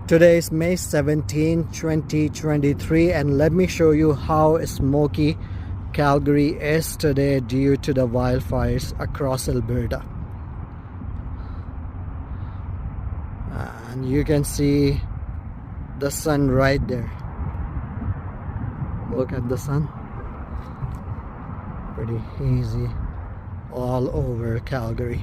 Today is May 17, 2023, and let me show you how Smoky Calgary is today due to the wildfires across Alberta. And you can see the sun right there. Look at the sun. Pretty easy all over Calgary.